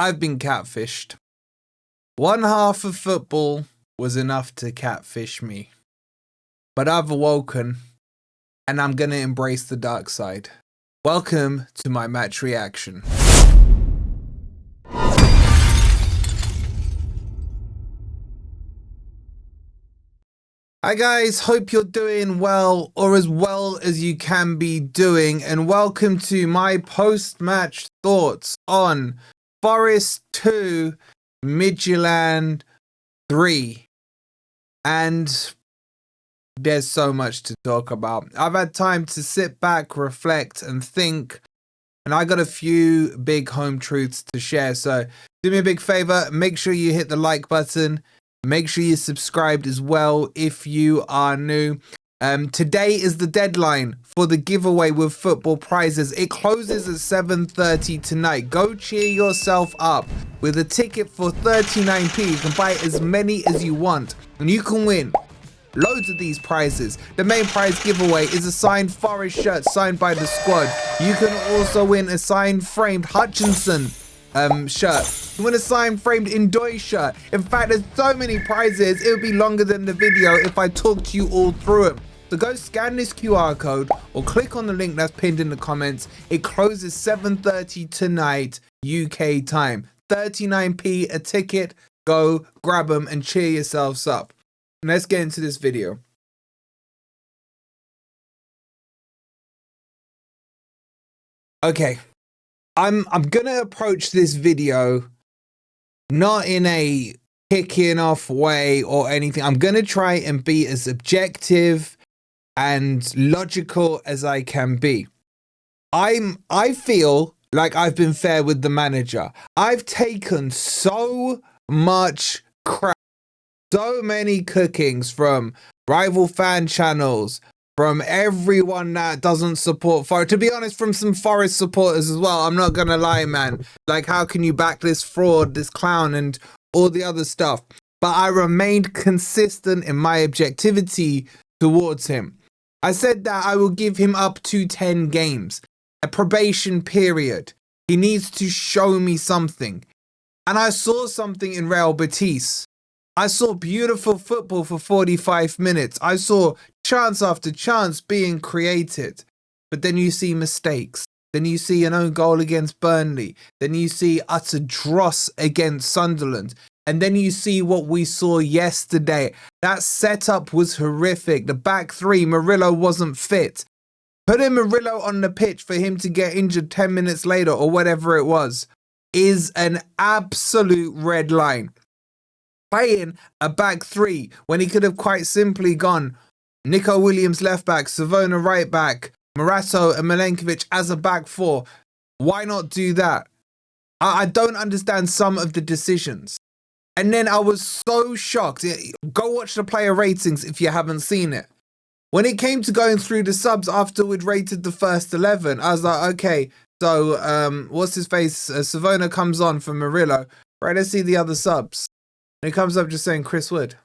I've been catfished. One half of football was enough to catfish me. But I've awoken, and I'm going to embrace the dark side. Welcome to my match reaction. Hi guys, hope you're doing well, or as well as you can be doing, and welcome to my post-match thoughts on Forest 2, Midtjylland 3. And there's so much to talk about. I've had time to sit back, reflect, and think, and I got a few big home truths to share. So do me a big favor, make sure you hit the like button. Make sure you're subscribed as well if you are new. Today is the deadline for the giveaway with football prizes. It closes at 7:30 tonight. Go cheer yourself up with a ticket for 39p. You can buy as many as you want and you can win loads of these prizes. The main prize giveaway is a signed Forest shirt signed by the squad. You can also win a signed framed Hutchinson shirt. You want a signed framed Ndoye shirt. In fact, there's so many prizes, it would be longer than the video if I talked you all through them. So go scan this QR code or click on the link that's pinned in the comments. It closes 7:30 tonight UK time. 39p a ticket. Go grab them and cheer yourselves up. And let's get into this video. Okay. I'm gonna approach this video not in a kicking off way or anything. I'm gonna try and be as objective and logical as I can be. I feel like I've been fair with the manager. I've taken so much crap, so many cookings from rival fan channels, from everyone that doesn't support Forest. To be honest, from some Forest supporters as well. I'm not gonna lie, man. Like, how can you back this fraud, this clown, and all the other stuff? But I remained consistent in my objectivity towards him. I said that I will give him up to 10 games, a probation period. He needs to show me something. And I saw something in Real Betis. I saw beautiful football for 45 minutes. I saw chance after chance being created. But then you see mistakes. Then you see an own goal against Burnley. Then you see utter dross against Sunderland. And then you see what we saw yesterday. That setup was horrific. The back three, Murillo wasn't fit. Putting Murillo on the pitch for him to get injured 10 minutes later or whatever it was is an absolute red line. Playing a back three when he could have quite simply gone Nico Williams left back, Savona right back, Morato and Milenkovic as a back four. Why not do that? I don't understand some of the decisions. And then I was so shocked. Go watch the player ratings if you haven't seen it. When it came to going through the subs after we'd rated the first 11, I was like, okay, so what's his face? Savona comes on for Murillo. Right, let's see the other subs. And it comes up just saying Chris Wood.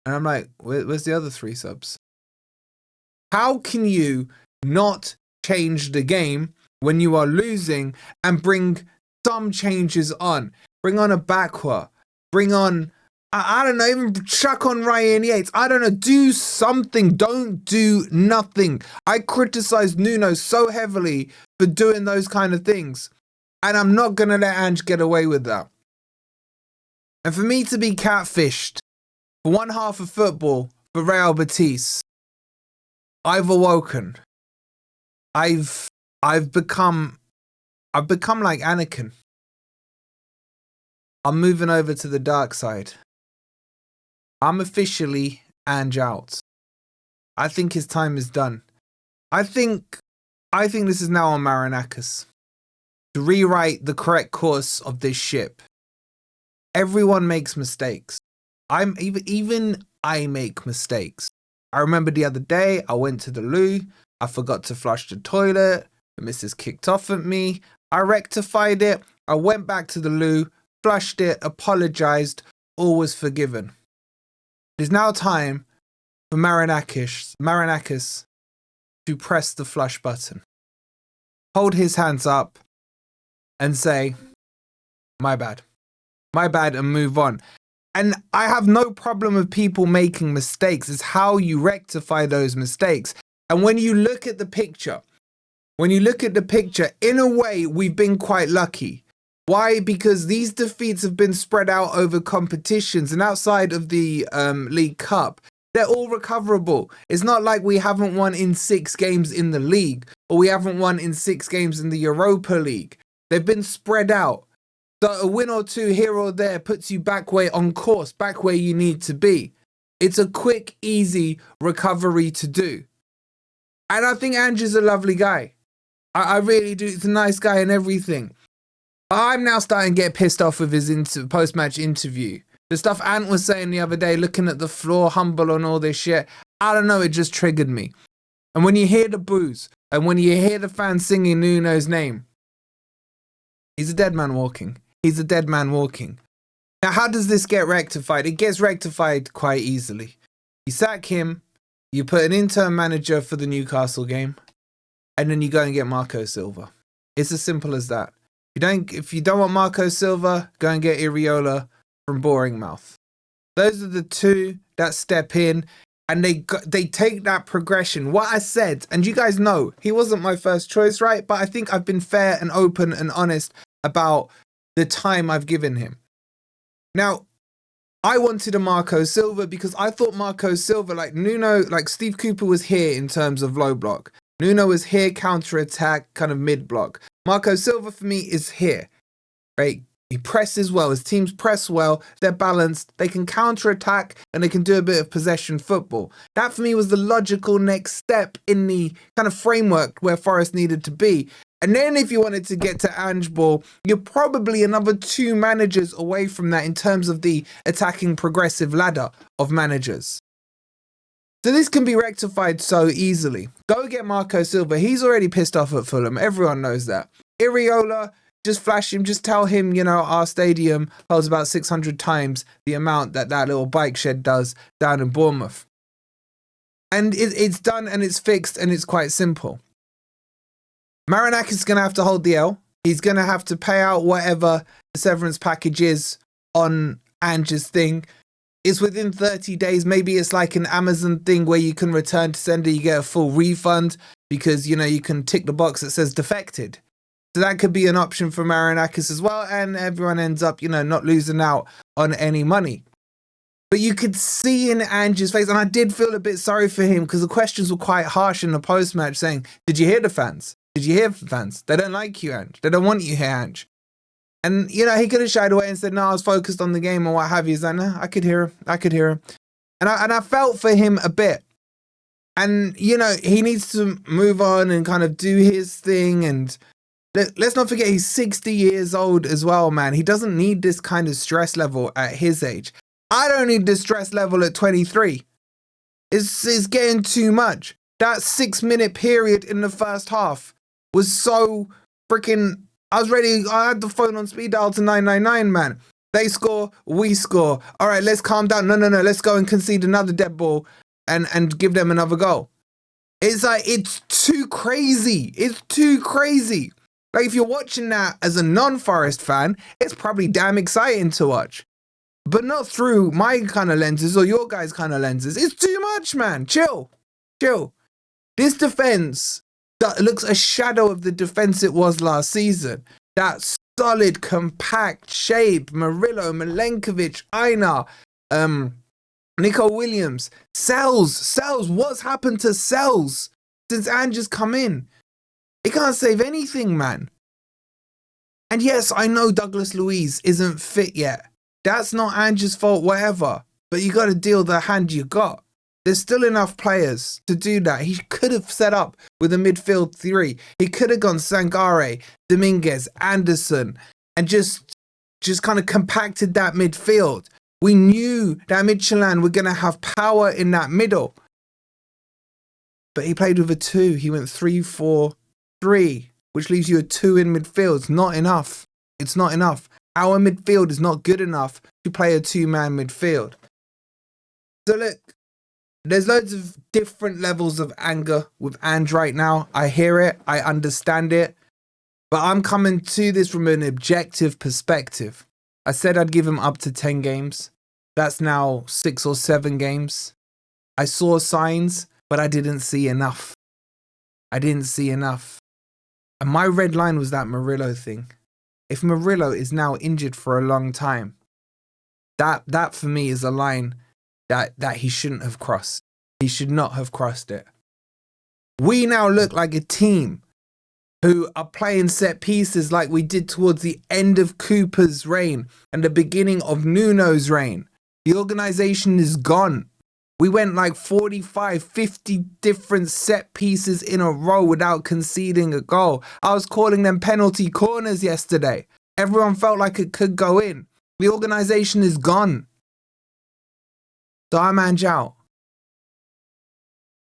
And I'm like, where's the other 3 subs? How can you not change the game when you are losing and bring some changes on? Bring on a Bakwa. Bring on, I don't know, even chuck on Ryan Yates. I don't know, do something. Don't do nothing. I criticized Nuno so heavily for doing those kind of things. And I'm not going to let Ange get away with that. And for me to be catfished for one half of football for Real Betis, I've awoken. I've become like Anakin. I'm moving over to the dark side. I'm officially Ange out. I think his time is done. I think this is now on Marinakis to rewrite the correct course of this ship. Everyone makes mistakes. Even I make mistakes. I remember the other day I went to the loo. I forgot to flush the toilet. The missus kicked off at me. I rectified it. I went back to the loo, flushed it, apologized. All was forgiven. It is now time for Marinakis to press the flush button. Hold his hands up and say, My bad. My bad, and move on. And I have no problem with people making mistakes. It's how you rectify those mistakes. And when you look at the picture, in a way, we've been quite lucky. Why? Because these defeats have been spread out over competitions, and outside of the League Cup, they're all recoverable. It's not like we haven't won in 6 games in the league, or we haven't won in 6 games in the Europa League. They've been spread out. So a win or two here or there puts you back on course, back where you need to be. It's a quick, easy recovery to do. And I think Ange is a lovely guy. I really do. He's a nice guy and everything. I'm now starting to get pissed off with his post-match interview. The stuff Ant was saying the other day, looking at the floor, humble and all this shit. I don't know, it just triggered me. And when you hear the boos, and when you hear the fans singing Nuno's name, he's a dead man walking. He's a dead man walking. Now, how does this get rectified? It gets rectified quite easily. You sack him, you put an interim manager for the Newcastle game, and then you go and get Marco Silva. It's as simple as that. If you don't want Marco Silva, go and get Iriola from Boring Mouth. Those are the two that step in, and they take that progression. What I said, and you guys know, he wasn't my first choice, right? But I think I've been fair and open and honest about the time I've given him. Now, I wanted a Marco Silva because I thought Marco Silva, like Nuno, like Steve Cooper was here in terms of low block. Nuno was here, counter-attack, kind of mid-block. Marco Silva for me is here, right? He presses well, his teams press well, they're balanced, they can counter-attack and they can do a bit of possession football. That for me was the logical next step in the kind of framework where Forest needed to be. And then if you wanted to get to Angeball, you're probably another 2 managers away from that in terms of the attacking progressive ladder of managers. So this can be rectified so easily. Go get Marco Silva. He's already pissed off at Fulham. Everyone knows that. Iriola, just flash him. Just tell him, our stadium holds about 600 times the amount that little bike shed does down in Bournemouth. And it's done and it's fixed and it's quite simple. Marinakis is going to have to hold the L. He's going to have to pay out whatever the severance package is on Ange's thing. It's within 30 days. Maybe it's like an Amazon thing where you can return to sender, you get a full refund because, you can tick the box that says defected. So that could be an option for Marinakis as well. And everyone ends up, not losing out on any money. But you could see in Ange's face, and I did feel a bit sorry for him because the questions were quite harsh in the post-match saying, did you hear the fans? Did you hear the fans? They don't like you, Ange. They don't want you here, Ange. And, he could have shied away and said, no, I was focused on the game and what have you. He's like, no, I could hear him. And I felt for him a bit. And, he needs to move on and kind of do his thing. And let's not forget, he's 60 years old as well, man. He doesn't need this kind of stress level at his age. I don't need this stress level at 23. It's getting too much. That 6-minute period in the first half was so freaking... I was ready. I had the phone on speed dial to 999, man. They score, we score. All right, let's calm down. No. Let's go and concede another dead ball and give them another goal. It's like, it's too crazy. It's too crazy. Like, if you're watching that as a non-Forest fan, it's probably damn exciting to watch. But not through my kind of lenses or your guys' kind of lenses. It's too much, man. Chill. This defense that looks a shadow of the defense it was last season. That solid, compact shape. Murillo, Milenkovic, Einar, Nico Williams, Sells. What's happened to Sells since Ange has come in? He can't save anything, man. And yes, I know Douglas Luiz isn't fit yet. That's not Ange's fault, whatever. But you got to deal the hand you got. There's still enough players to do that. He could have set up with a midfield 3. He could have gone Sangare, Dominguez, Anderson, and just kind of compacted that midfield. We knew that Midtjylland were going to have power in that middle. But he played with a 2. He went 3-4-3, which leaves you a 2 in midfield. It's not enough. It's not enough. Our midfield is not good enough to play a 2-man midfield. So look, there's loads of different levels of anger with Ange right now. I hear it. I understand it. But I'm coming to this from an objective perspective. I said I'd give him up to 10 games. That's now 6 or 7 games. I saw signs, but I didn't see enough. I didn't see enough. And my red line was that Murillo thing. If Murillo is now injured for a long time, that for me is a line that he shouldn't have crossed. He should not have crossed it. We now look like a team who are playing set pieces like we did towards the end of Cooper's reign and the beginning of Nuno's reign. The organisation is gone. We went like 45, 50 different set pieces in a row without conceding a goal. I was calling them penalty corners yesterday. Everyone felt like it could go in. The organisation is gone. So I'm Ange out.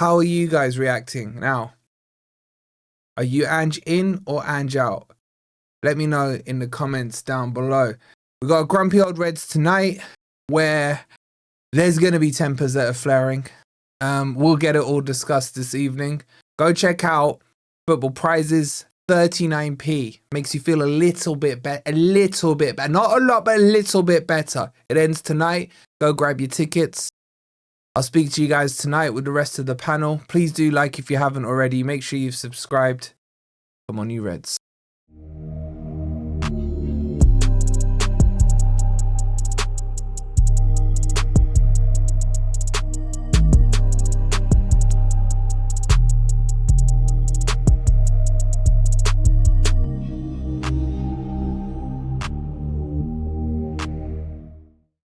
How are you guys reacting now? Are you Ange in or Ange out? Let me know in the comments down below. We got Grumpy Old Reds tonight where there's going to be tempers that are flaring. We'll get it all discussed this evening. Go check out Football Prizes, 39p. Makes you feel a little bit better. Not a lot, but a little bit better. It ends tonight. Go grab your tickets. I'll speak to you guys tonight with the rest of the panel. Please do like if you haven't already. Make sure you've subscribed. Come on, you Reds.